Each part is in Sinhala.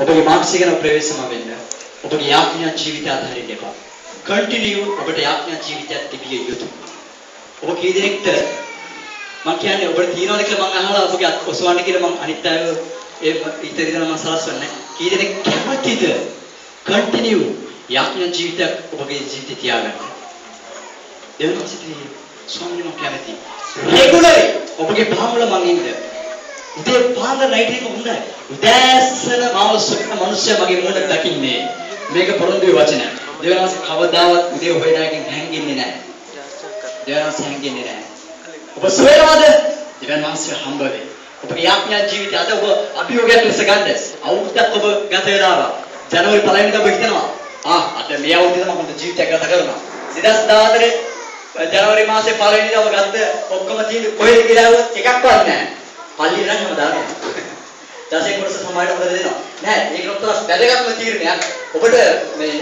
ඔබගේ මානසික ප්‍රවේශම වෙන්න. ඔබගේ යාඥා ජීවිතය අත්හරින්න එපා. කන්ටිනියු ඔබට යාඥා ජීවිතයක් තිබිය යුතුයි. ඔබ කී දෙනෙක්ට මම කියන්නේ ඔබට තියනවාද කියලා මම අහලා ඔබගේ ඔසවන්න කියලා මම අනිත් අය ඒ ඉතින් මම සලස්වන්නේ. කී දෙනෙක් කැමතිද කන්ටිනියු යාඥා ජීවිතයක් ඔබගේ ජීවිතේ තියාගන්න. දෙවන සිතේ ස්වාමීන් වහන්සේ කැමති. රෙගුලර් ඔබගේ භාවවල මං ඉන්න. උදේ පාන්දර නයිට් එක හොඳයි. උදෑසන මාව සුඛ මිනිස්සු මගේ මුණ දකින්නේ. මේක පොරොන්දුවේ වචනයක්. දෙවනස් කවදාවත් උදේ හොයනාකින් හැංගෙන්නේ නැහැ. දෙවනස් හැංගෙන්නේ නැහැ. ඔබ සොයනවාද? දෙවනස් හම්බ වෙයි. ඔබගේ යාඥා ජීවිතය අද ඔබ අභියෝගයක් ලෙස ගන්න. අවුරුද්දක් ඔබ ගත වෙලා ජනවාරි 1 වෙනිදා ඔබ හිතනවා අද මේ අවුරුද්දේ මම හොඳ ජීවිතයක් ගත කරනවා. 2014 ජනවාරි මාසේ 1 වෙනිදා ඔබ ගත්ත ඔක්කොම තියෙන කොහෙද කියලා ඇහුවොත් එකක්වත් නැහැ. පල්ලිය නම් හැමදාම දසේ කොටස සමාජයට හොද දෙනවා. නෑ ඒක උත්තර වැදගත්ම තීරණයක්. ඔබට මේ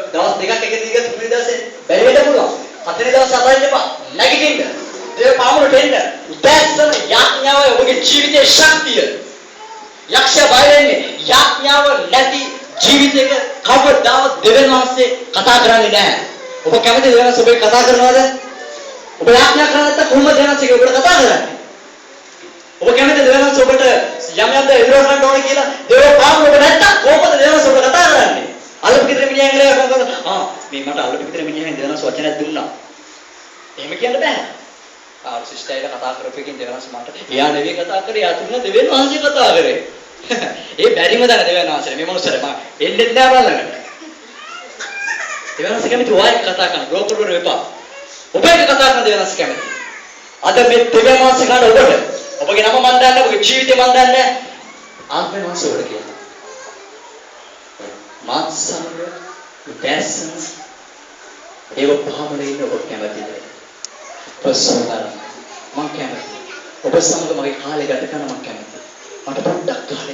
දවස් දෙකක් එක දිගට තුන්වෙනි දවසේ බැරි වෙන්න පුළුවන්. හතරේ දවස් අතරින් එපා. නැගිටින්න. ඒ පාමුලට එන්න. උදෑසන යාඥාව ඔබගේ ජීවිතයේ ශක්තිය. යක්ෂ බය වෙන්නේ යාඥාව නැති ජීවිතයක කවදාවත් දෙවියන් වහන්සේ කතා කරන්නේ නැහැ. ඔබ කැමති දෙවියන් වහන්සේ ඔබට කතා කරනවද? ඔබ යාඥා කරන්නේ නැත්නම් කොහොමද දෙවියන් වහන්සේ ඔබට කතා කරන්නේ? ඔබ කැමති දෙවියන් වහන්සේ ඔබට යම් යම් දේ ඉදිරියට ගන්න ඕනේ කියලා දෙවියන් පාමුල ඔබ නැත්තම් කොහොමද දෙවියන් වහන්සේ ඔබට කතා කරන්නේ? අල්ලපු පිටර මිනිහා ඇඟලේ කරනවා. මේ මට අල්ලපු පිටර මිනිහා දෙවියන් වහන්සේ වචනයක් දුන්නා. එහෙම කියන්න බෑ. ආර සිස්ටර්යිල කතා කරපෙකින් දෙවියන් වහන්සේ මට එයා නෙවෙයි කතා කරේ යා තුන දෙවියන් වහන්සේ කතා කරේ. ඒ බැරිම දන දෙවියන් වහන්සේ මේ මොනසර මම එන්නේ නැහැ බලන්න. දෙවියන් වහන්සේ කැමති ඔය කතා කරන බ්‍රෝකර් වල එපා. ඔබ එක කතා කරන දෙවියන් වහන්සේ කැමති. අද මේ දෙවියන් වහන්සේ කාට ඔබට ඔබගේ නම මන් දන්නේ ඔබගේ ජීවිතේ මන් දන්නේ ආත්මය වහන්සේ ඔබට කියනවා. මාත් සමග උදෑසන ඒව පහමනේ ඉන්න ඔබ කැමතිද? ප්‍රසන්නයි. මම කැමතියි. ඔබ සමග මගේ කාලය ගත කරන්න මම කැමතියි. මට පොඩ්ඩක් කාලෙ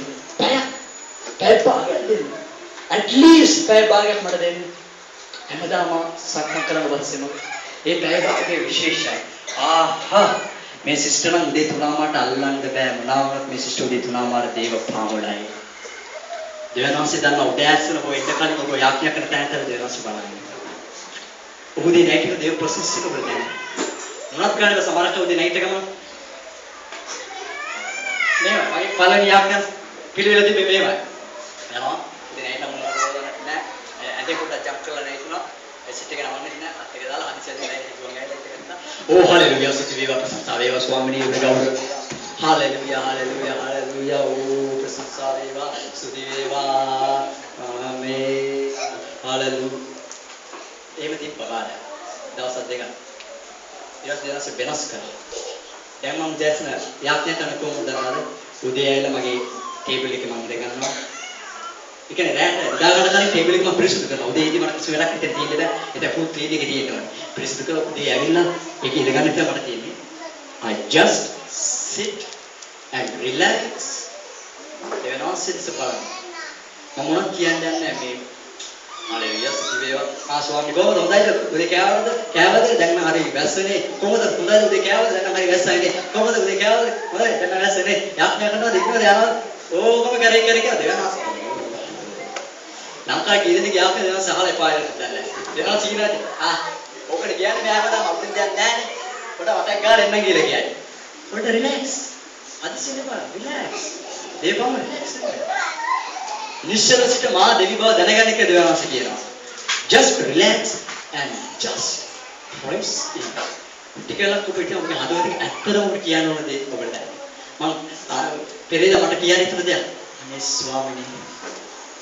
පැය භාගයක් දෙන්න. at least පැය භාගයක් මට දෙන්න. හැමදාම සක්මන් කරන පස්සේම ඒ පැය භාගයේ විශේෂයි. ආහා මේ සිස්ටර් නම් උදේ 3 මාට අල්ලන්න බෑ මොනවාවත් මේ සිස්ටර් උදේ 3 මාට දේව පාමුලයි. දෙවනන්සේ දන්න උදෑසන ඔය ඉන්න කලින් ඔබ යාඥා කරන තැනට දෙවනන්සේ බලන්නේ. උදේ නයිට් එක දේව ප්‍රොසෙස් එක ඔබ දැන. මොනවත් ගන්නද සමහරට උදේ නයිට් එකම මේ වගේ පළවෙනි යාඥා පිළිවෙල තිබෙන්නේ මේවයි. යනවා උදේ නයිට් එක මොනවද නෑ ඇඳේ පොඩ්ඩක් ජම්ප් කරලා නැතුණා ඒ සිට් එක නවන්නේ නෑ අත් එක දාලා හදිසියෙන් නෑ හිතුවන් ඇවිල්ලා ඒක ගත්තා. ඕ හලෙලුයා සුති වේවා ප්‍රශංසා වේවා ස්වාමිනී ඔබ ගෞරව හලෙලුයා හලෙලුයා හලෙලුයා ඕ ප්‍රශංසා වේවා සුති වේවා ආමේන් හලෙලුයා එහෙම තිබ්බා කාලයක් දවස් දෙකක් ඊට පස්සේ වෙනස් කරා දැන් මම දැස්න යාඥා කරන කොහොමද දන්නවද උදේ ඇවිල්ලා මගේ ටේබල් එකේ මම ඉඳ ගන්නවා ඒ කියන්නේ රැට දාගන්න කලින් ටේබල් එක මම පිරිසිදු කරනවා උදේ ඉඳි මට කිසි වෙලක් හිතේ තියෙන්නේ නැහැ ඒක ෆුල් ක්ලීන් එකේ තියෙනවා පිරිසිදු කරලා උදේ ඇවිල්ලා ඒක ඉඳ ගන්න කියලා මට තියෙන්නේ I just sit and relax දෙවෙනවා සිටස බලන්න මම මොනවද කියන්නේ නැහැ මේ හalleluya සිටි වේවා ස්වාමී කොහොමද හොඳයිද උදේ කෑවද දැන් මම හරි වැස්සනේ කොහොමද හොඳයිද උදේ කෑවද දැන් මම හරි වැස්සයිනේ කොහොමද උදේ කෑවද හොඳයි දැන් මම වැස්සනේ යාඥා කරනවද ඉන්නවද යනවද ඕකම කරේ කියලා දෙවෙනවා ලංකාවේ කී දෙනෙක් යාපේ දෙනවා සහල එපා කියලා දෙනවා සීනාදී ඕකට කියන්නේ මෙයාම නම් අපිට දෙයක් නැහැනේ පොඩ වටක් ගාලා එන්න කියලා කියන්නේ පොඩ රිලැක්ස් අදිසිනේ බා රිලැක්ස් දේපම රිලැක්ස් නිශ්චල සිට මා දෙවි බව දැනගන්න එක දෙවනස කියනවා just relax and just praise him ටිකලක් ඔබට ඔබගේ හදවතේ ඇත්තටම ඔබට කියන්න ඕන දේ ඔබට දැනෙන මම පෙරේද මට කියන්න හිතුන දෙයක් අනේ ස්වාමිනේ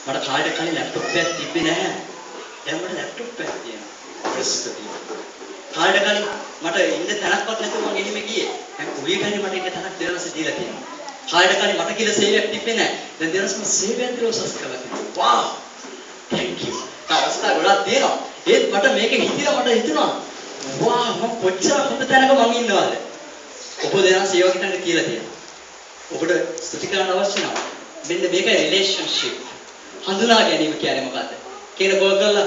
මට කාලෙට කලින් ලැප්ටොප් එකක් තිබ්බේ නැහැ දැන් මට ලැප්ටොප් එකක් තියෙනවා ප්‍රස්තුතියි කාලෙට කලින් මට ඉන්න තැනක්වත් නැතුව මම එහිම ගියේ දැන් උලියටනේ මට ඉන්න තැනක් දෙවනස දීලා තියෙනවා කාලෙට කලින් මට කියලා සේවයක් තිබ්බේ නැහැ දැන් දෙවනසම සේවයක් දරොසස් කරලා තියෙනවා wow thank you අවස්ථා ගොඩක් තියෙනවා ඒත් මට මේක හිතිලා මට හිතුණා wow මම කොච්චර හොඳ තැනක මම ඉන්නවද ඔබ දෙනා සේවකයන්ට කියලා තියෙනවා ඔබට ස්තුති කරන්න අවශ්‍ය නැහැ මෙන්න මේකයි රිලේෂන්ෂිප් හඳුනා ගැනීම කියන්නේ මොකද්ද කියන කෝල් කරලා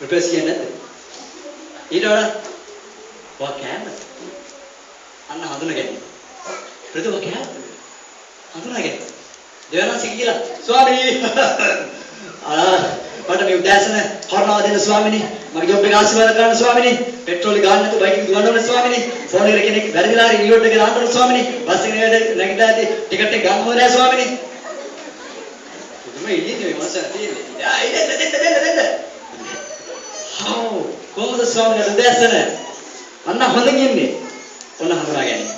රිප්ලේස් කියන්නේ නැද්ද ඊට වඩා වා කැමති අන්න හඳුනා ගැනීම ප්‍රතිව කැමති හඳුනා ගැනීම දෙවනන්සේ කියලා ස්වාමී මට මේ උදෑසන කරුණාව දෙන්න ස්වාමිනේ. මගේ ජොබ් එක ආශිර්වාද කරන්න ස්වාමිනේ. පෙට්‍රෝල් ගාන්න නැතුව බයික් එක දුවන්න ඕනේ ස්වාමිනේ. ෆෝන් එකට කෙනෙක් වැරදිලා හරි රියෝඩ් එක දාන්න ඕනේ ස්වාමිනේ. බස් එකේ නැගිටලා ඇති ටිකට් එක ගන්න ඕනේ ස්වාමිනේ. පුදුම ඉන්නේ මේ මනස තියෙන්නේ. දෙන්න. හාව් කොහොමද ස්වාමිනේ උදෑසන? අන්න හොඳින් ඉන්නේ. ඔන්න හඳුනා ගැනීම.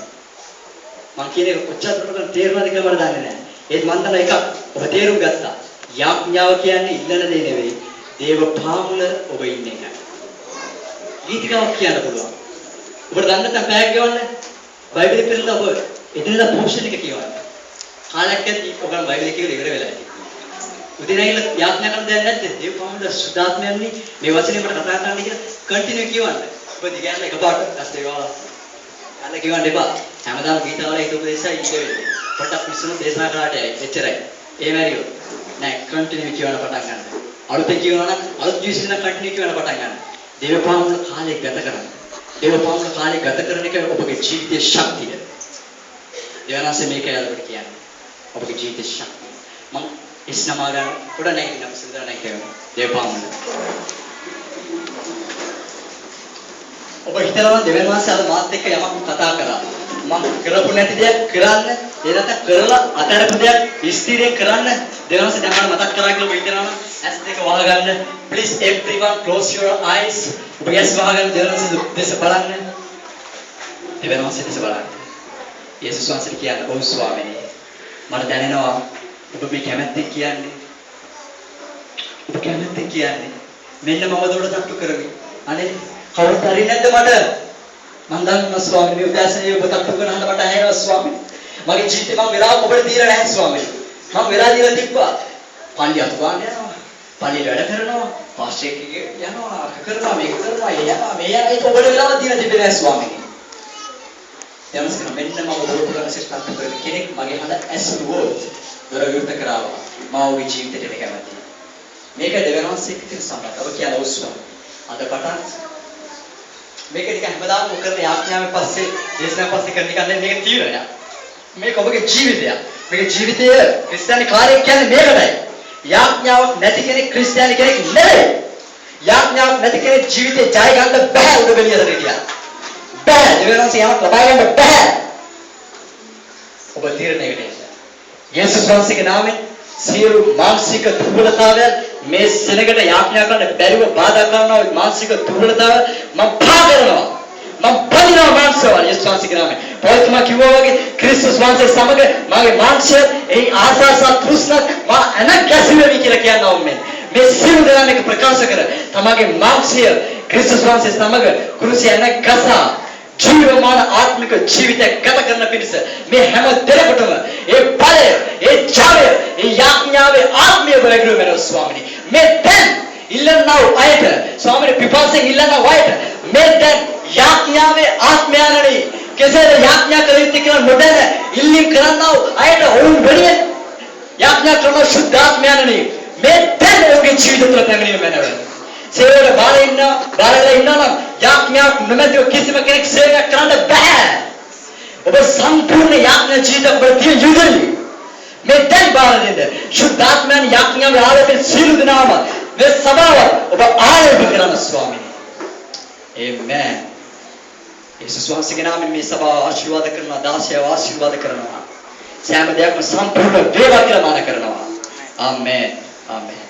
මං කියන්නේ කොච්චර දුරට තේරුණාද කියලා මට දන්නේ නැහැ. ඒත් මන් දන්න එකක් ඔබ තේරුම් ගත්තා. යාඥාව කියන්නේ ඉල්ලන දේ නෙවෙයි. දේව පාමුල ඔබ ඉන්නේ නැහැ. ගීතිකාවක් කියන්න පුළුවන්. ඔබට දන්න නැත්නම් පැයක් ගෙවන්න. බයිබලෙ පෙරලා ඔබ එදිනෙදා පෝෂණ එක කියවන්න. කාලයක් ඇද්දි ඔබන් බයිබලෙ කියලා ඉවර වෙලා ඇති. උදේ නැගිටලා යාඥා කරන දෙයක් නැද්ද? දේව පාමුල සුදාත්මයන්නේ මේ වචනේ මට කතා කරන්න කියලා කන්ටිනියු කියවන්න. ඔබ දිගන්න එකපාරට දැස් දේවාලා. අන්න කියවන්න එපා. හැමදාම ගීතාවල හිත උපදේශය ඉඳ වෙන්නේ. පොඩක් විශ්සුණු දේශනා කරාට එච්චරයි. ඒ මැරියෝ. නෑ කන්ටිනියු කියවන්න පටන් ගන්න. අලුතෙන් කියවනවා නම් අලුත් ජීවිතේ නම් කන්ටිනියු කියවන්න පටන් ගන්න. දේවපාමුල කාලේ ගත කරන්න. දේවපාමුල කාලේ ගත කරන එක ඔබගේ ජීවිතයේ ශක්තිය. දෙවනන්සේ මේක යාළුවට කියන්නේ. ඔබගේ ජීවිතයේ ශක්තිය. මම ඉස්නමාගන පොඩ නැගිටිනවා සින්දා නැගිටිනවා. දේවපාමුල. ඔබ හිතනවා දෙවනන්සේ අද මාත් එක්ක යමක් කතා කරා. මම කරපු නැති දෙයක් කරන්න, ඒ නැත්නම් කරලා අතරපු දෙයක් ස්ථිරයෙන් කරන්න දෙවනන්සේ දැන් මට මතක් කරා කියලා ඔබ හිතනවා නම් ඇස් දෙක වහගන්න. Please everyone close your eyes. ඔබ ඇස් වහගන්න දෙවනන්සේ දෙස බලන්න. දෙවනන්සේ දෙස බලන්න. යේසුස් වහන්සේ කියන්නේ ඔව් ස්වාමීනි. මට දැනෙනවා ඔබ මේ කැමැත්තෙන් කියන්නේ. ඔබ කැමැත්තෙන් කියන්නේ. මෙන්න මම දොඩ තට්ටු කරමි. අනේ කවුරුත් හරින්නේ නැද්ද මට? මම දන්නවා ස්වාමීනි උදෑසනේ ඔබ තට්ටු කරනහම මට ඇහෙනවා ස්වාමීනි. මගේ ජීවිතේ මම වෙලාවක් ඔබට දීලා නැහැ ස්වාමීනි. මම වෙලා දීලා තිබ්බා. පන්දි අතු ගන්න යනවා. පන්දි වැඩ කරනවා. පාස්ටර් එකේ යනවා. කරනවා මේක කරනවා. ඒ යනවා මේ යනවා. ඒක ඔබට වෙලාවක් දීලා තිබෙන්නේ නැහැ ස්වාමීනි. යම්ස්කන මෙන්න මම ඔබට කරන සිස්ටම් කරන කෙනෙක් මගේ හඳ ඇසුවොත් දොර විවෘත කරාවා. මම ඔබේ ජීවිතේට කැමතියි. මේක දෙවනන්සේ කියන සම්බන්ධ. ඔබ කියන ඔස්සුව. අද පටන් මේක නිකන් හැමදාම කරන යාඥාවෙන් පස්සේ දේශනාවෙන් පස්සේ කරන එක නෙමෙයි මේක තීරණයක්. මේක ඔබගේ ජීවිතයක්. මේක ජීවිතය ක්‍රිස්තියානි කාර්යයක් කියන්නේ මේකටයි. යාඥාවක් නැති කෙනෙක් ක්‍රිස්තියානි කෙනෙක් නෙවෙයි. යාඥාවක් නැති කෙනෙක් ජීවිතේ ජය ගන්න බෑ උඩ බෙලියට හිටියා. බෑ දෙවියන්සේ යාවක් ලබා ගන්න බෑ. ඔබ තීරණයකට එන්න. යේසුස් වහන්සේගේ නාමයෙන් සියලු මානසික දුර්වලතාවයන් මේ සෙනගට යාඥා කරන්න බැරිව බාධා කරනවා මානසික දුර්වලතාව මම පා කරනවා. මම බලිනවා මාංශවල යේසුස් වහන්සේගේ නාමයෙන්. පොල්තුමා කිව්වා වගේ ක්‍රිස්තුස් වහන්සේ සමග මගේ මාංශය ඒ ආසාස තෘෂ්ණා මා අනගැසෙවි කියලා කියනවා මේ. මේ සියලු දෙනා මේක ප්‍රකාශ කර තමගේ මාංශය ක්‍රිස්තුස් වහන්සේ සමග කුරුසිය අනගසා ජීවමාන ආත්මික ජීවිතයක් ගත කරන පිණිස මේ හැම දෙයකටම ඒ බලය, ඒ ජවය, ඒ යාඥාවේ ආත්මීය බලගුරු වෙනවා ස්වාමීනි. මේ දැන් ඉල්ලනව අයට ස්වාමීනි පිපාසයෙන් ඉල්ලනව අයට මේ දැන් යාඥාවේ ආත්මයන්ණි කෙසේද යාඥා කළ යුත්තේ කියලා නොදැන ඉල්ලීම් කරනව අයට ඔවුන් වෙන්නේ යාඥා කරන සුද්ධාත්මයන්ණි මේ දැන් ඔහුගේ ජීවිත තුළ පැමිණීම වෙනවා. සේවයට බාරලා ඉන්නවා නම් යාඥාවක් නොමැතිව කිසිම කෙනෙක් සේවයක් කරන්න බෑ. ඔබ සම්පූර්ණ යාඥා ජීවිතයක් ප්‍රතිය යුතුයි. මේ දැන් බාර දෙන්න. සුද්ධාත්මයන් යාඥාවේ ආරම්භයේ සියලු දෙනාම මේ සභාව ඔබ ආරම්භ කරන ස්වාමීනි. ආමේන්. යේසුස් වහන්සේගේ නාමයෙන් මේ සභාව ආශිර්වාද කරනවා, දාසයව ආශිර්වාද කරනවා. සෑම දෙයක්ම සම්පූර්ණ වේවා කියලා මාන කරනවා. ආමේන්. ආමේන්.